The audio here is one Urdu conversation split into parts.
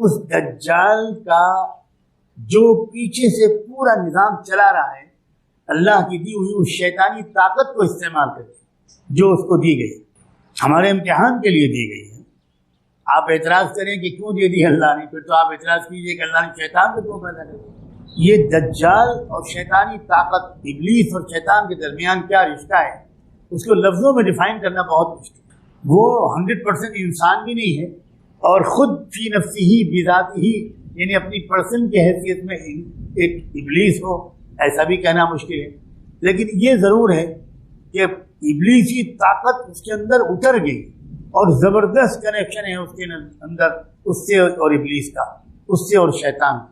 اس دجال کا جو پیچھے سے پورا نظام چلا رہا ہے اللہ کی دی ہوئی اس شیطانی طاقت کو استعمال کرتے جو اس کو دی گئی، ہمارے امتحان کے لیے دی گئی ہے۔ آپ اعتراض کریں کہ کیوں دے دی اللہ نے، پھر تو آپ اعتراض کیجئے کہ اللہ نے شیطان کو کیوں پیدا کر دیا۔ یہ دجال اور شیطانی طاقت، ابلیس اور شیطان کے درمیان کیا رشتہ ہے، اس کو لفظوں میں ڈیفائن کرنا بہت مشکل ہے۔ وہ 100% انسان بھی نہیں ہے اور خود فی نفسی ہی بذات ہی، یعنی اپنی پرسن کی حیثیت میں ایک ابلیس ہو، ایسا بھی کہنا مشکل ہے۔ لیکن یہ ضرور ہے کہ ابلیسی طاقت اس کے اندر اتر گئی اور زبردست کنیکشن ہے اس کے اندر، اس سے اور ابلیس کا، اس سے اور شیطان کا۔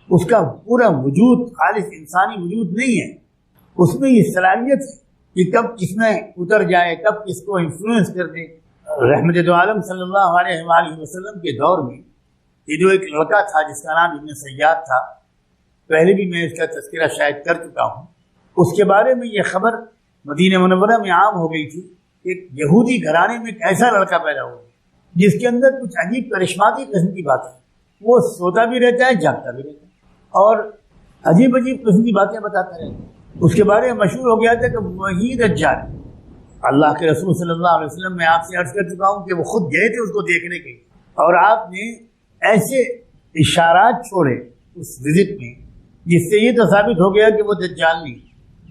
اس کا پورا وجود خالص انسانی وجود نہیں ہے، اس میں یہ صلاحیت ہے کہ کب کس میں اتر جائے، کب کس کو انفلوئنس کر دے۔ رحمت دو عالم صلی اللہ علیہ وآلہ وسلم کے دور میں یہ جو ایک لڑکا تھا جس کا نام ابن سیاد تھا، پہلے بھی میں اس کا تذکرہ شاید کر چکا ہوں، اس کے بارے میں یہ خبر مدینہ منورہ میں عام ہو گئی تھی۔ ایک یہودی گھرانے میں ایک ایسا لڑکا پیدا ہوا جس کے اندر کچھ عجیب کرشماتی قسم کی باتیں، وہ سوتا بھی رہتا ہے، جاگتا بھی رہتا ہے اور عجیب قسم کی باتیں بتاتا رہتا ہے۔ اس کے بارے میں مشہور ہو گیا تھا کہ وہی دجال ہے۔ اللہ کے رسول صلی اللہ علیہ وسلم، میں آپ سے عرض کر چکا ہوں کہ وہ خود گئے تھے اس کو دیکھنے کے، اور آپ نے ایسے اشارات چھوڑے اس وزٹ میں جس سے یہ تو ثابت ہو گیا کہ وہ دجال نہیں،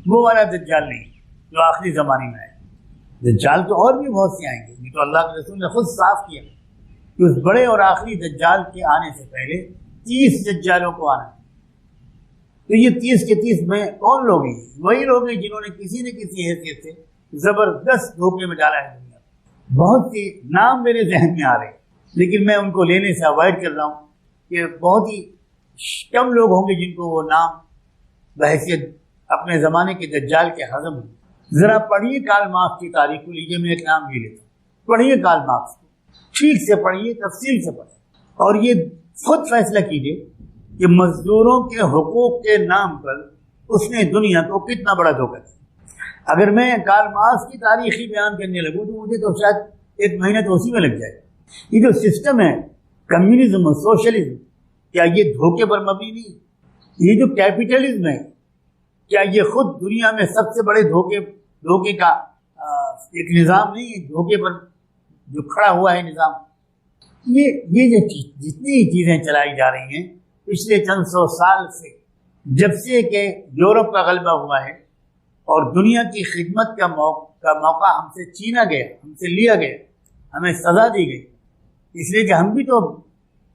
وہ والا دجال نہیں جو آخری زمانے میں آئے۔ دجال تو اور بھی بہت سے آئیں گے، یہ تو اللہ کے رسول نے خود صاف کیا کہ اس بڑے اور آخری دجال کے آنے سے پہلے 30 دجالوں کو آنا ہے۔ تو یہ 30 کے 30 میں کون لوگ ہیں؟ وہی لوگ ہیں جنہوں نے کسی نہ کسی حیثیت سے زبردست دھوکے میں ڈالا ہے دنیا۔ بہت سے نام میرے ذہن میں آ رہے ہیں لیکن میں ان کو لینے سے اوائڈ کر رہا ہوں کہ بہت ہی کم لوگ ہوں گے جن کو وہ نام بحیثیت اپنے زمانے کے دجال کے ہضم ہیں۔ ذرا پڑھیے کارل مارکس کی تاریخ کو، لیجیے میں ایک نام لے لیتا ہوں، پڑھیے کارل مارکس کو، ٹھیک سے پڑھیے، تفصیل سے پڑھیے اور یہ خود فیصلہ کیجیے کہ مزدوروں کے حقوق کے نام پر اس نے دنیا کو کتنا بڑا دھوکہ دیا۔ اگر میں کارل مارکس کی تاریخ ہی بیان کرنے لگوں تو مجھے تو شاید 1 مہینہ تو اسی میں لگ جائے۔ یہ جو سسٹم ہے کمیونزم اور سوشلزم، کیا یہ دھوکے پر مبنی نہیں؟ یہ جو کیپٹلزم ہے، کیا یہ خود دنیا میں سب سے بڑے دھوکے کا ایک نظام نہیں ہے؟ دھوکے پر جو کھڑا ہوا ہے نظام، یہ جو جتنی چیزیں چلائی جا رہی ہیں پچھلے چند سو سال سے، جب سے کہ یورپ کا غلبہ ہوا ہے اور دنیا کی خدمت کا موقع ہم سے چھینا گیا، ہم سے لیا گیا، ہمیں سزا دی گئی، اس لیے کہ ہم بھی تو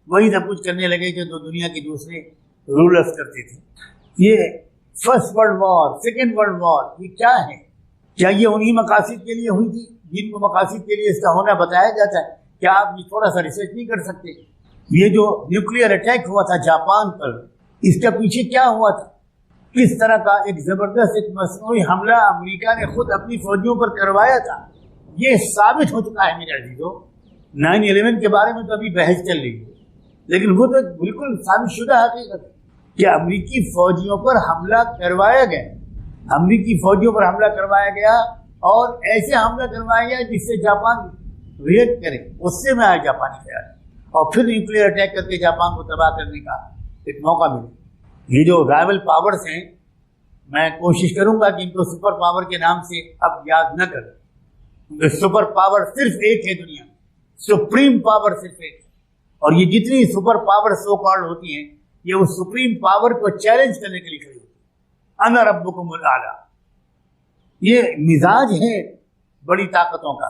وہی سب کچھ کرنے لگے جو دنیا کے دوسرے رولرز کرتے تھے۔ یہ first world war, second world war, یہ کیا ہے؟ کیا یہ انہی مقاصد کے لیے ہوئی تھی جن کو مقاصد کے لیے اس کا ہونا بتایا جاتا ہے؟ کیا آپ یہ تھوڑا سا ریسرچ نہیں کر سکتے؟ یہ جو نیوکلیئر اٹیک ہوا تھا جاپان پر، اس کا پیچھے کیا ہوا تھا؟ کس طرح کا ایک زبردست ایک مصنوعی حملہ امریکہ نے خود اپنی فوجیوں پر کروایا تھا؟ یہ ثابت ہو چکا ہے میرے عزیزو۔ 9/11 کے بارے میں تو ابھی بحث چل رہی ہے لیکن وہ تو بالکل ثابت شدہ حقیقت ہے کہ امریکی فوجیوں پر حملہ کروایا گیا، امریکی فوجیوں پر حملہ کروایا گیا اور ایسے حملہ کروایا گیا جس سے جاپان ریئیکٹ کرے، غصے میں آئے جاپانی خیال، اور پھر نیوکلیئر اٹیک کر کے جاپان کو تباہ کرنے کا ایک موقع ملے۔ یہ جو رائول پاورز ہیں، میں کوشش کروں گا کہ ان کو سپر پاور کے نام سے اب یاد نہ کریں، کیونکہ سپر پاور صرف ایک ہے دنیا میں، سپریم پاور صرف ایک ہے، اور یہ جتنی سپر پاور سو کالڈ ہوتی ہیں یہ اس سپریم پاور کو چیلنج کرنے کے لیے کھڑی ہوتی ہے۔ انا ربکم الاعلی، یہ مزاج ہے بڑی طاقتوں کا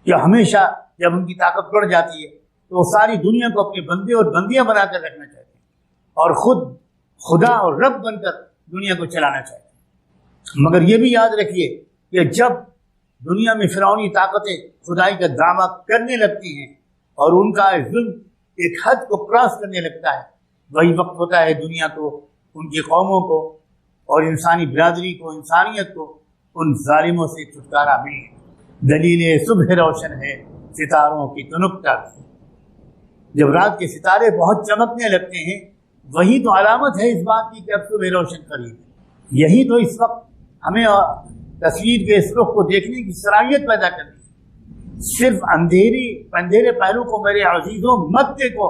کہ ہمیشہ جب ان کی طاقت بڑھ جاتی ہے تو وہ ساری دنیا کو اپنے بندے اور بندیاں بنا کر رکھنا چاہتے ہیں اور خود خدا اور رب بن کر دنیا کو چلانا چاہتے ہیں۔ مگر یہ بھی یاد رکھیے کہ جب دنیا میں فرعونی طاقتیں خدائی کا دعویٰ کرنے لگتی ہیں اور ان کا ظلم ایک حد کو کراس کرنے لگتا ہے، وہی وقت ہوتا ہے دنیا کو، ان کی قوموں کو اور انسانی برادری کو، انسانیت کو ان ظالموں سے چھٹکارا ملے۔ دلیل صبح روشن ہے ستاروں کی تنکتا، جب رات کے ستارے بہت چمکنے لگتے ہیں وہی تو علامت ہے اس بات کی کہ اب صبح روشن قریب ہے۔ یہی تو اس وقت ہمیں تصویر کے اس رخ کو دیکھنے کی صلاحیت پیدا کرتی ہے۔ صرف اندھیرے پہلو کو میرے عزیزوں مت دیکھو،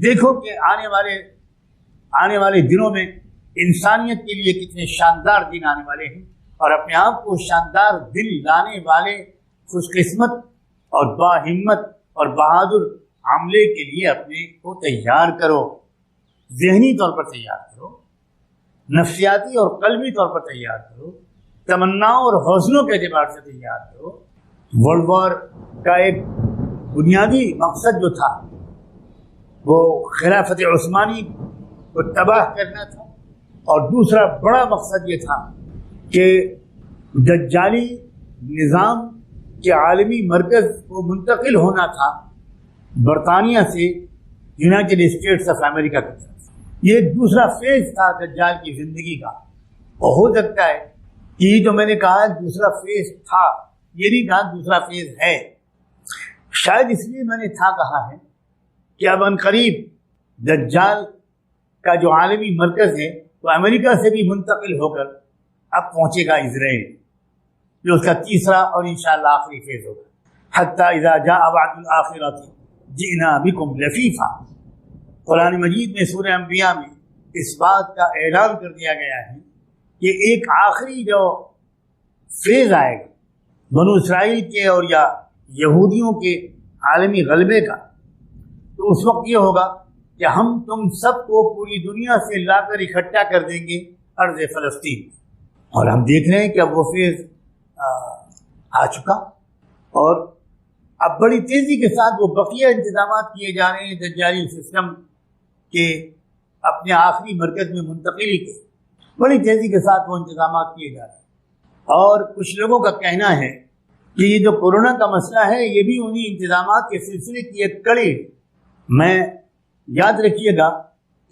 دیکھو کہ آنے والے دنوں میں انسانیت کے لیے کتنے شاندار دن آنے والے ہیں، اور اپنے آپ کو شاندار دن لانے والے خوش قسمت اور باہمت اور بہادر عملے کے لیے اپنے کو تیار کرو، ذہنی طور پر تیار کرو، نفسیاتی اور قلبی طور پر تیار کرو، تمناؤں اور حوصلوں کے اعتبار سے تیار کرو۔ ورلڈ وار کا ایک بنیادی مقصد جو تھا وہ خلافت عثمانی کو تباہ کرنا تھا، اور دوسرا بڑا مقصد یہ تھا کہ دجالی نظام کے عالمی مرکز کو منتقل ہونا تھا برطانیہ سے یونائٹڈ اسٹیٹس آف امریکہ کی طرف۔ یہ ایک دوسرا فیز تھا دجال کی زندگی کا، اور ہو سکتا ہے کہ یہ جو میں نے کہا دوسرا فیز تھا، یہ نہیں کہا دوسرا فیز ہے، شاید اس لیے میں نے تھا کہا ہے کہ اب عنقریب دجال کا جو عالمی مرکز ہے وہ امریکہ سے بھی منتقل ہو کر اب پہنچے گا اسرائیل، جو اس کا تیسرا اور انشاءاللہ آخری فیز ہوگا۔ حتی اذا جاء وعد الآخرۃ جئنا بکم لفیفا، قرآن مجید میں سورہ انبیاء میں اس بات کا اعلان کر دیا گیا ہے کہ ایک آخری جو فیز آئے گا بنو اسرائیل کے اور یا یہودیوں کے عالمی غلبے کا، تو اس وقت یہ ہوگا کہ ہم تم سب کو پوری دنیا سے لا کر اکٹھا کر دیں گے ارض فلسطین، اور ہم دیکھ رہے ہیں کہ اب وہ فیز آ چکا، اور اب بڑی تیزی کے ساتھ وہ بقیہ انتظامات کیے جا رہے ہیں دجالی سسٹم کے اپنے آخری مرکز میں منتقلی کے، بڑی تیزی کے ساتھ وہ انتظامات کیے جا رہے ہیں۔ اور کچھ لوگوں کا کہنا ہے کہ یہ جو کورونا کا مسئلہ ہے یہ بھی انہی انتظامات کے سلسلے کی ایک کڑی ہے۔ میں یاد رکھیے گا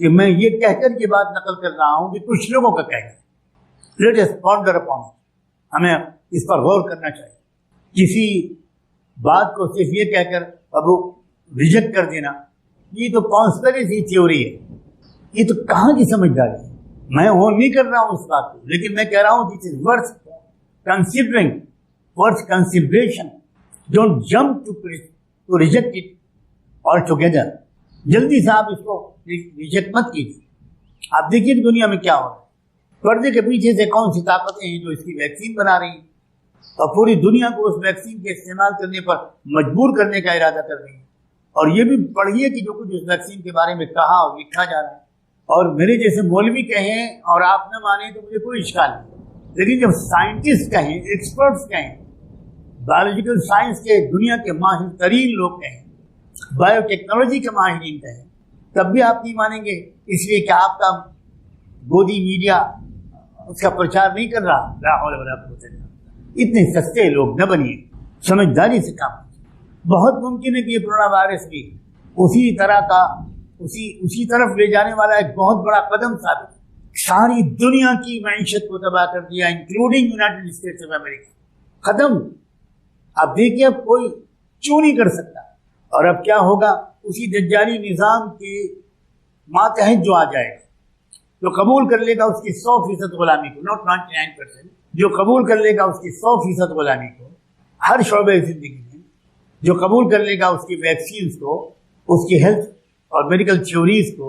کہ میں یہ کہہ کر یہ بات نقل کر رہا ہوں کہ کچھ لوگوں کا کہنا ہے، لیٹ اس پونڈر اپون، ہمیں اس پر غور کرنا چاہیے۔ کسی بات کو صرف یہ کہہ کر اب ریجیکٹ کر دینا، یہ تو کانسپریسی تھیوری ہے، یہ تو کہاں کی سمجھداری ہے؟ میں وہ نہیں کر رہا ہوں اس بات کو، لیکن میں کہہ رہا ہوں this is worth considering, worth consideration, don't jump to reject it altogether, جلدی سے آپ اس کو ریجیکٹ مت کیجیے۔ آپ دیکھیے کہ دنیا میں کیا ہو رہا ہے، پردے کے پیچھے سے کون سی طاقتیں ہیں جو اس کی ویکسین بنا رہی ہیں اور پوری دنیا کو اس ویکسین کے استعمال کرنے پر مجبور کرنے کا ارادہ کر رہی ہیں۔ اور یہ بھی پڑھیے کہ جو کچھ اس ویکسین کے بارے میں کہا اور لکھا جا رہا ہے، اور میرے جیسے مولوی کہیں اور آپ نہ مانیں تو مجھے کوئی اشکال نہیں، لیکن جب سائنٹسٹ کہیں، ایکسپرٹس کہیں، بایولوجیکل سائنس کے دنیا کے ماہر ترین لوگ کہیں، بایو ٹیکنالوجی کے ماہرین کہیں، تب بھی آپ نہیں مانیں گے، اس لیے کہ آپ کا گودی میڈیا اس کا پرچار نہیں کر رہا۔ لا حول ولا قوت الا باللہ۔ اتنے سستے لوگ نہ بنیے، سمجھداری سے کام۔ بہت ممکن ہے کہ یہ کورونا وائرس بھی اسی طرح کا اسی طرف لے جانے والا ایک بہت بڑا قدم ثابت، ساری دنیا کی معیشت کو تباہ کر دیا، including United States of America, ختم۔ آپ دیکھیے اب کوئی کیوں نہیں کر سکتا، اور اب کیا ہوگا؟ اسی دجالی نظام کے ماتحت جو آ جائے گا، جو قبول کر لے گا اس کی 100% غلامی کو، نوٹ 99%، جو قبول کر لے گا اس کی 100% غلامی کو ہر شعبے زندگی میں، جو قبول کر لے گا اس کی ویکسینز کو، اس کی ہیلتھ اور میڈیکل تھیوریز کو،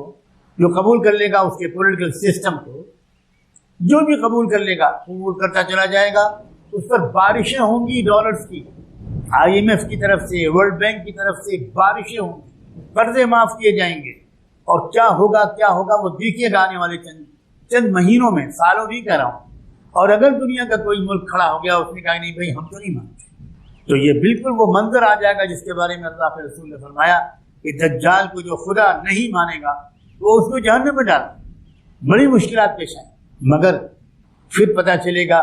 جو قبول کر لے گا اس کے پولیٹیکل سسٹم کو، جو بھی قبول کر لے گا قبول کرتا چلا جائے گا، اس پر بارشیں ہوں گی ڈالرز کی، IMF کی طرف سے، ورلڈ بینک کی طرف سے بارشیں ہوں گی، قرضے معاف کیے جائیں گے، اور کیا ہوگا وہ دیکھیے گا آنے والے چند مہینوں میں، سالوں نہیں کہہ رہا ہوں۔ اور اگر دنیا کا کوئی ملک کھڑا ہو گیا، اس نے کہا نہیں بھائی ہم تو نہیں مانتے، تو یہ بالکل وہ منظر آ جائے گا جس کے بارے میں اللہ کے رسول نے فرمایا کہ دجال کو جو خدا نہیں مانے گا وہ اس کو جہنم میں ڈال، بڑی مشکلات پیش آئیں، مگر پھر پتہ چلے گا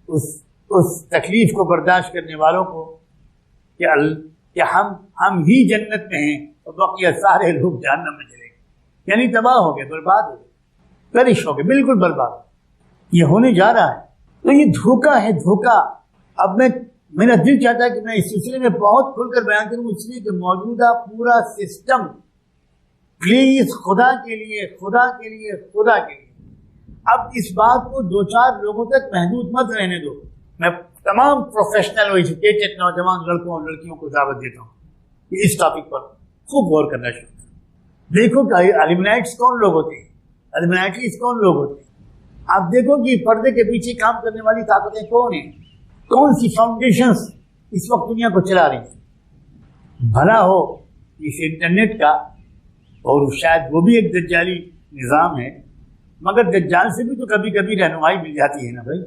اس تکلیف کو برداشت کرنے والوں کو کہ ہم ہی جنت میں ہیں اور بقیہ سارے لوگ جہنم میں چلے گئے، یعنی تباہ ہو گئے، برباد ہو گئے، پیرش ہو گئے، بالکل برباد ہو گئے۔ یہ ہونے جا رہا ہے، تو یہ دھوکہ ہے، دھوکہ۔ اب میرا دل چاہتا ہے کہ میں اس سلسلے میں بہت کھل کر بیان کروں، اس لیے کہ موجودہ پورا سسٹم، پلیز خدا کے لیے اب اس بات کو 2-4 لوگوں تک محدود مت رہنے دو۔ میں تمام پروفیشنل اور ایجوکیٹڈ نوجوان لڑکوں اور لڑکیوں کو دعوت دیتا ہوں کہ اس ٹاپک پر خوب غور کرنا شروع کریں، دیکھو کہ ایلیمنائٹس کون لوگ ہوتے ہیں، ایلیمنائٹس کون لوگ ہوتے ہیں. آپ دیکھو کہ پردے کے پیچھے کام کرنے والی طاقتیں کون ہیں، کون سی فاؤنڈیشنز اس وقت دنیا کو چلا رہی ہیں. بھلا ہو اس انٹرنیٹ کا، اور شاید وہ بھی ایک دجالی نظام ہے، مگر دجال سے بھی تو کبھی کبھی رہنمائی مل جاتی ہے نا بھائی.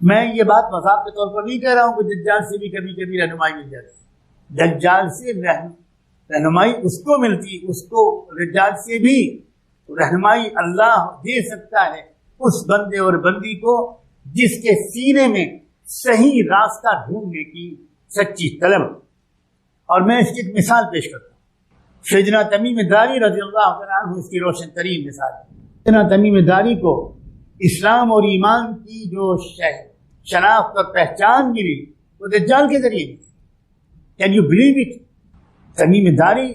میں یہ بات مذاق کے طور پر نہیں کہہ رہا ہوں کہ دجال سے بھی کبھی کبھی رہنمائی مل جاتی ہے. دجال سے رہنمائی اس کو ملتی، اس کو دجال سے بھی رہنمائی اللہ دے سکتا ہے اس بندے اور بندی کو جس کے سینے میں صحیح راستہ ڈھونڈنے کی سچی طلب. اور میں اس کی ایک مثال پیش کرتا ہوں. سیدنا تمیم داری رضی اللہ عنہ اس کی روشن ترین مثال ہے. سیدنا تمیم داری کو اسلام اور ایمان کی جو شناخت اور پہچان ملی وہ دجال کے ذریعے ملی. Can you believe it? تمیم داری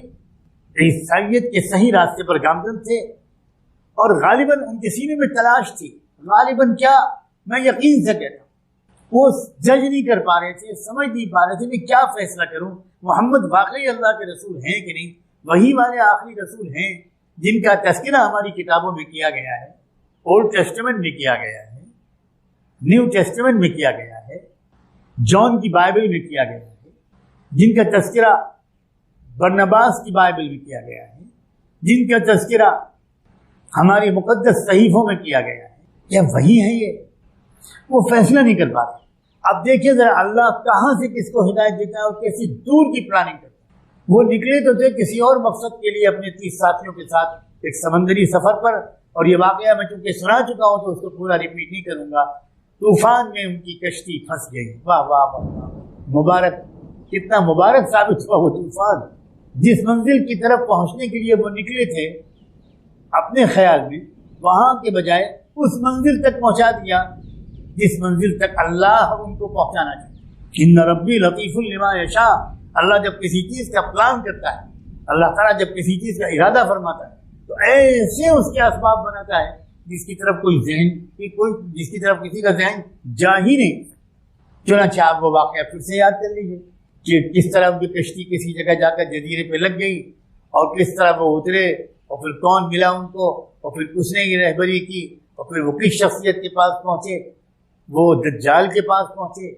عیسائیت کے صحیح راستے پر گامزن تھے، اور غالباً ان کے سینے میں تلاش تھی. غالباً کیا، میں یقین سے کہتا ہوں وہ جج نہیں کر پا رہے تھے، سمجھ نہیں پا رہے تھے میں کیا فیصلہ کروں. محمد واقعی اللہ کے رسول ہیں کہ نہیں، وہی والے آخری رسول ہیں جن کا تذکرہ ہماری کتابوں میں کیا گیا ہے، اولڈ ٹیسٹمنٹ میں کیا گیا ہے، نیو ٹیسٹمنٹ میں کیا گیا ہے، جان کی بائبل میں کیا گیا ہے، جن کا تذکرہ برنباس کی بائبل میں کیا گیا ہے، جن کا تذکرہ ہماری مقدس صحیفوں میں کیا گیا ہے. کیا وہی ہے یہ؟ وہ فیصلہ نہیں کر پاتے. اب دیکھیے ذرا اللہ کہاں سے کس کو ہدایت دیتا ہے اور کیسی دور کی پلاننگ کرتا ہے. وہ نکلے تو تھے کسی اور مقصد کے لیے اپنے 30 ساتھیوں کے ساتھ ایک سمندری سفر پر، اور یہ واقعہ میں چونکہ سنا چکا ہوں تو اس کو پورا ریپیٹ نہیں کروں گا. طوفان میں ان کی کشتی پھنس گئی. واہ واہ واہ، مبارک، کتنا مبارک ثابت ہوا وہ طوفان. جس منزل کی طرف پہنچنے کے لیے وہ نکلے تھے اپنے خیال میں، وہاں کے بجائے اس منزل تک پہنچا دیا جس منزل تک اللہ ان کو پہنچانا چاہیے. ان ربی لطیف لما یشاء. اللہ جب کسی چیز کا پلان کرتا ہے، اللہ تعالیٰ جب کسی چیز کا ارادہ فرماتا ہے تو ایسے اس کے اسباب بناتا ہے جس کی طرف جس کی طرف کسی کا ذہن جا ہی نہیں. چنانچہ آپ وہ واقعہ پھر سے یاد کر لیجیے کہ کس طرح کی کشتی کسی جگہ جا کر جزیرے پہ لگ گئی، اور کس طرح وہ اترے، اور پھر کون ملا ان کو، اور پھر کس نے یہ رہبری کی، اور پھر وہ کس شخصیت کے پاس پہنچے. وہ دجال کے پاس پہنچے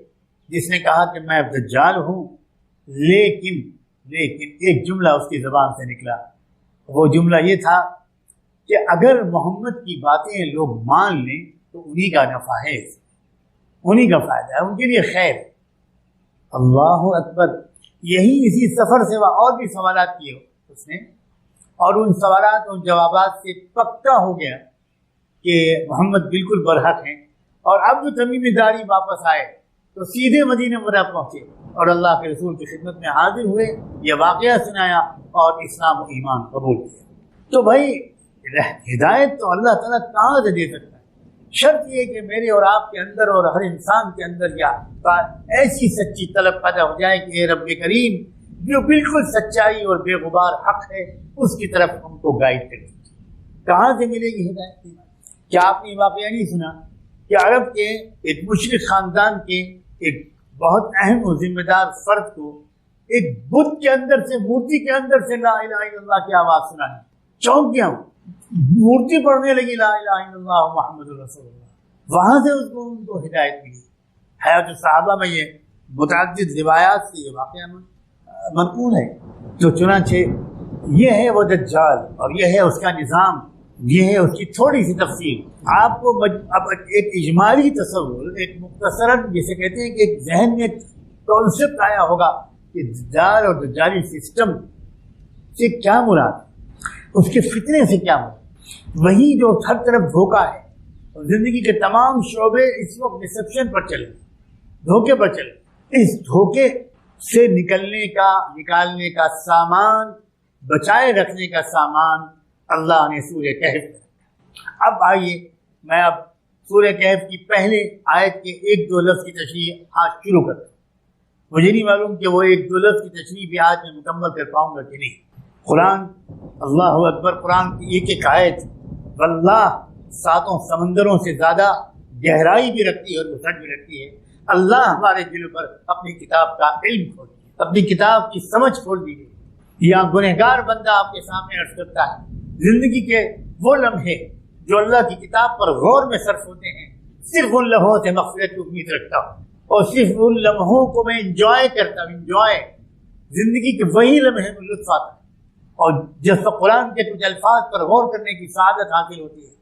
جس نے کہا کہ میں دجال ہوں. لیکن ایک جملہ اس کی زبان سے نکلا. وہ جملہ یہ تھا کہ اگر محمد کی باتیں لوگ مان لیں تو انہی کا نفع ہے، انہی کا فائدہ ہے، ان کے لیے خیر. اللہ اکبر. یہی اسی سفر سے اور بھی سوالات کیے اس نے، اور ان سوالات اور جوابات سے پکا ہو گیا کہ محمد بالکل برحق ہیں. اور اب جو تمیم داری واپس آئے تو سیدھے مدینہ منورہ پہنچے اور اللہ کے رسول کی خدمت میں حاضر ہوئے، یہ واقعہ سنایا اور اسلام و ایمان قبول کیا. تو بھائی ہدایت تو اللہ تعالیٰ کہاں سے دے سکتا ہے؟ شرط یہ کہ میرے اور آپ کے اندر اور ہر انسان کے اندر یا ایسی سچی طلب پیدا ہو جائے کہ اے رب کریم جو بالکل سچائی اور بے غبار حق ہے اس کی طرف ہم کو گائیڈ کرے. کہاں سے ملے گی ہدایت؟ کیا آپ نے یہ واقعہ نہیں سنا کہ عرب کے ایک مشرک خاندان کے ایک بہت اہم و ذمہ دار فرد کو ایک بت کے اندر سے، مورتی کے اندر سے لا الہ الا اللہ کی آواز سنائی. چونک گیا، مورتی پڑھنے لگی لا الہ الا اللہ محمد رسول اللہ. وہاں سے ان کو ہدایت ملی. حیات الصحابہ میں یہ متعدد روایات سے یہ واقعہ منقول ہے. تو چنانچہ یہ ہے وہ دجال اور یہ ہے اس کا نظام، یہ ہے اس کی تھوڑی سی تفصیل. آپ کو اب ایک اجمالی تصور، ایک مختصراً جسے کہتے ہیں کہ ایک ذہن میں کانسیپٹ آیا ہوگا کہ دجال اور دجالی سسٹم سے کیا مراد، اس کے فتنے سے کیا مراد. وہی جو ہر طرف دھوکہ ہے، اور زندگی کے تمام شعبے اس وقت ڈسپشن پر چلے، دھوکے پر چلے. اس دھوکے سے نکالنے کا سامان، بچائے رکھنے کا سامان اللہ نے سورہ کہف. اب آئیے میں اب سورہ کہف کی پہلے آیت کے 1-2 لفظ کی تشریح آج شروع کرتا ہوں. مجھے نہیں معلوم کہ وہ 1-2 لفظ کی تشریح بھی آج میں مکمل کر پاؤں گا کہ نہیں. قرآن، اللہ اکبر، قرآن کی ایک آیت واللہ 7 سمندروں سے زیادہ گہرائی بھی رکھتی ہے اور وسعت بھی رکھتی ہے. اللہ ہمارے دلوں پر اپنی کتاب کا علم کھول دیے، اپنی کتاب کی سمجھ کھول دی. یا گنہگار بندہ آپ کے سامنے عرض کرتا ہے زندگی کے وہ لمحے جو اللہ کی کتاب پر غور میں صرف ہوتے ہیں، صرف ان لمحوں سے مغفرت کی امید رکھتا ہوں اور صرف ان لمحوں کو میں انجوائے کرتا ہوں، انجوائے زندگی کے وہی لمحے میں لطف آتا ہے اور جس پر قرآن کے کچھ الفاظ پر غور کرنے کی سعادت حاصل ہوتی ہے۔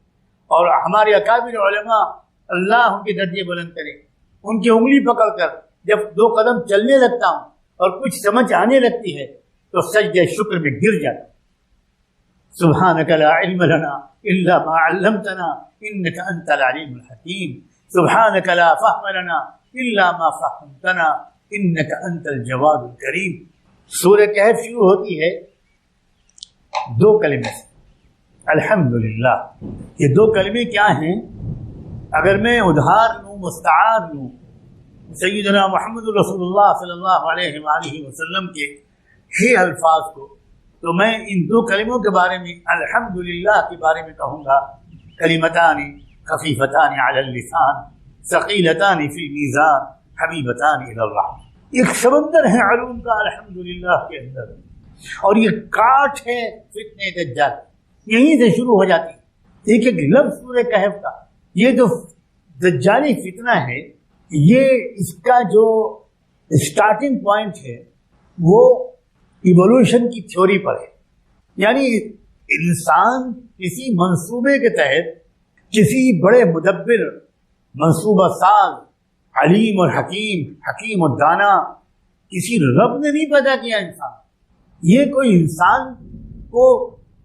اور ہمارے اکابر علماء اللہ ان کے درجے بلند کرے، ان کی انگلی پکڑ کر جب 2 قدم چلنے لگتا ہوں اور کچھ سمجھ آنے لگتی ہے تو سجدہ شکر میں گر جاتا ہوں۔ سبحانک لا علم لنا الا ما علمتنا انک انت العلیم الحکیم، سبحانک لا فهم لنا الا ما فهمتنا انک انت الجواد الکریم۔ سورہ کہف شروع ہوتی ہے 2 کلمے سے، الحمدللہ۔ یہ 2 کلمے کیا ہیں؟ اگر میں ادھار لوں، مستعار لوں سیدنا محمد رسول اللہ صلی اللہ علیہ وآلہ وسلم کے ہی الفاظ کو، تو میں ان 2 کلموں کے بارے میں الحمدللہ کے بارے میں کہوں گا، کلمتان خفیفتان علی اللسان ثقیلتان فی المیزان حبیبتان الی الرحمن۔ ایک سمندر ہے علوم کا الحمدللہ کے اندر، اور یہ کاٹ ہے فتنہ دجال، یہیں سے شروع ہو جاتی ہے۔ ایک لفظ سورہ کہف کا، یہ جو دجالی فتنہ ہے، یہ اس کا جو اسٹارٹنگ پوائنٹ ہے وہ ایوولوشن کی تھیوری پر ہے، یعنی انسان کسی منصوبے کے تحت کسی بڑے مدبر، منصوبہ ساز، علیم اور حکیم اور دانا، کسی رب نے نہیں پیدا کیا انسان۔ یہ کوئی انسان کو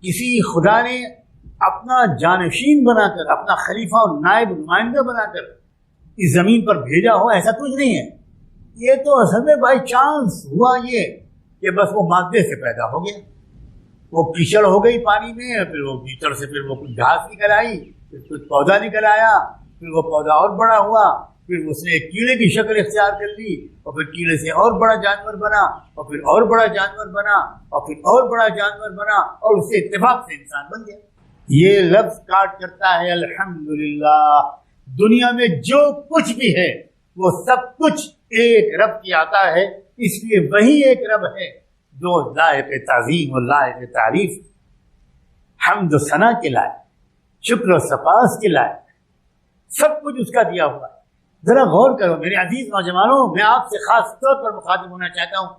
کسی خدا نے اپنا جانشین بنا کر، اپنا خلیفہ اور نائب نمائندہ بنا کر اس زمین پر بھیجا ہو، ایسا کچھ نہیں ہے۔ یہ تو اصل میں بائی چانس ہوا یہ کہ بس وہ مادے سے پیدا ہو گیا، وہ کیچڑ ہو گئی پانی میں، پھر وہ کیچڑ سے پھر وہ کچھ گھاس نکل آئی، پھر کچھ پودا نکل آیا، پھر وہ پودا اور بڑا ہوا، پھر اس نے ایک کیڑے کی شکل اختیار کر لی، اور پھر کیڑے سے اور بڑا جانور بنا، اور پھر اور بڑا جانور بنا، اور پھر اور بڑا جانور بنا، اور اس سے اتفاق سے انسان بن گیا۔ یہ لفظ کاٹ کرتا ہے الحمدللہ۔ دنیا میں جو کچھ بھی ہے وہ سب کچھ ایک رب کی عطا ہے، اس لیے وہی ایک رب ہے جو لائق تعظیم اور لائق تعریف، حمد و ثنا کے لائق، شکر و سپاس کے لائق، سب کچھ اس کا دیا ہوا ہے۔ ذرا غور کرو میرے عزیز نوجوانوں، میں آپ سے خاص طور پر مخاطب ہونا چاہتا ہوں،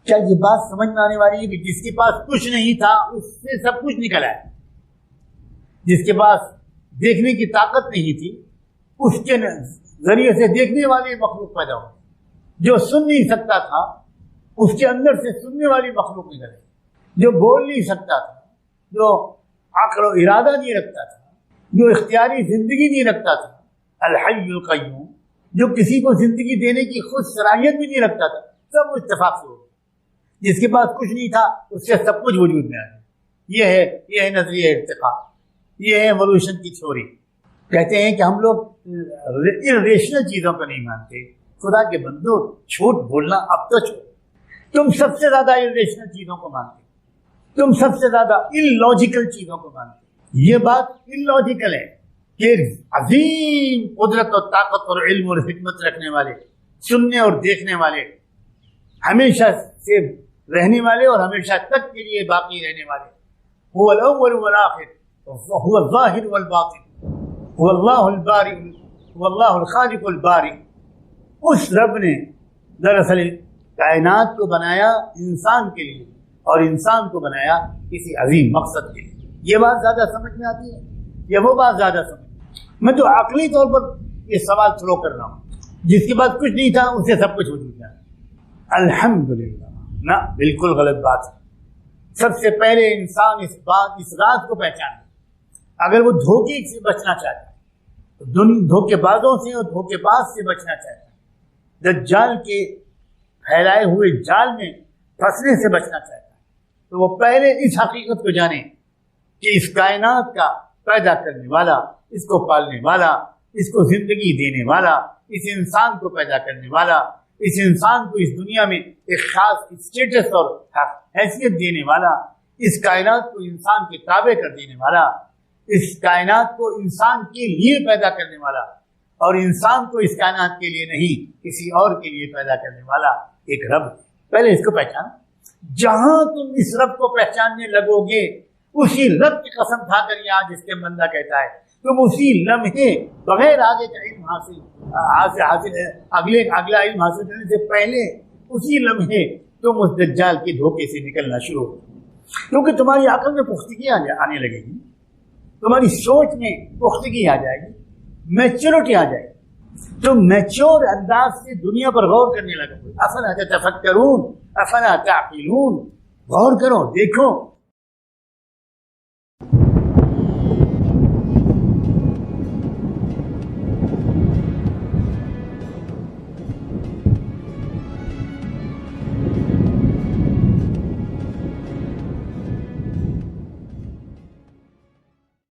کیا یہ بات سمجھ میں آنے والی ہے کہ جس کے پاس کچھ نہیں تھا اس سے سب کچھ نکل آیا؟ جس کے پاس دیکھنے کی طاقت نہیں تھی اس کے ذریعے سے دیکھنے والی مخلوق پیدا ہو، جو سن نہیں سکتا تھا اس کے اندر سے سننے والی مخلوق نکل آئی، جو بول نہیں سکتا تھا، جو عقل و ارادہ نہیں رکھتا تھا، جو اختیاری زندگی نہیں رکھتا تھا، الحی القیوم، جو کسی کو زندگی دینے کی خود صلاحیت بھی نہیں رکھتا تھا، سب اتفاق سے ہو گیا۔ جس کے پاس کچھ نہیں تھا اس سے سب کچھ وجود میں آ گیا۔ یہ ہے نظریہ ارتقاء، یہ ہے ایوولوشن کی تھیوری۔ کہتے ہیں کہ ہم لوگ irrational چیزوں کو نہیں مانتے۔ خدا کے بندو، جھوٹ بولنا اب تو چھوڑو، تم سب سے زیادہ irrational چیزوں کو مانتے، تم سب سے زیادہ illogical چیزوں کو مانتے۔ یہ بات illogical ہے کہ عظیم قدرت اور طاقت اور علم اور حکمت رکھنے والے، سننے اور دیکھنے والے، ہمیشہ سے رہنے والے اور ہمیشہ تک کے لیے باقی رہنے والے، هو الاول والآخر، هو الظاہر والباطن، هو اللہ الباری، هو اللہ الخالق الباری۔ اس رب نے دراصل کائنات کو بنایا انسان کے لیے اور انسان کو بنایا کسی عظیم مقصد کے لیے۔ یہ بات زیادہ سمجھ میں آتی ہے یا وہ بات زیادہ سمجھ؟ میں تو عقلی طور پر یہ سوال تھرو کر رہا ہوں، جس کے بعد کچھ نہیں تھا اس سے سب کچھ وجود میں آیا۔ الحمدللہ نہ، بالکل غلط بات ہے۔ سب سے پہلے انسان اس راز کو پہچانے، اگر وہ دھوکے سے بچنا چاہتا ہے، دھوکے بازوں سے اور دھوکے باز سے بچنا چاہتا ہے، دجال کے پھیلائے ہوئے جال میں پھنسنے سے بچنا چاہتا ہے، تو وہ پہلے اس حقیقت کو جانے کہ اس کائنات کا پیدا کرنے والا، اس کو پالنے والا، اس کو زندگی دینے والا، اس انسان کو پیدا کرنے والا، اس انسان کو اس دنیا میں ایک خاص اسٹیٹس اور حیثیت دینے والا، اس کائنات کو انسان کے تابع کر دینے والا، اس کائنات کو انسان کے لیے پیدا کرنے والا، اور انسان کو اس کائنات کے لیے نہیں کسی اور کے لیے پیدا کرنے والا ایک رب ہے۔ پہلے اس کو پہچانا۔ جہاں تم اس رب کو پہچاننے لگو گے اسی رب کی قسم کھا کر یہ آج اس کے بندہ کہتا ہے تم اسی لمحے بغیر آگے کا علم حاصل اگلا علم حاصل کرنے سے پہلے اسی لمحے تم اس دجال کے دھوکے سے نکلنا شروع ہو، کیونکہ تمہاری عقل میں پختگی آنے لگے گی، تمہاری سوچ میں پختگی آ جائے گی، میچورٹی آ جائے گی، تم میچور انداز سے دنیا پر غور کرنے لگو گے۔ افلا تتفکرون افلا تعقلون، غور کرو، دیکھو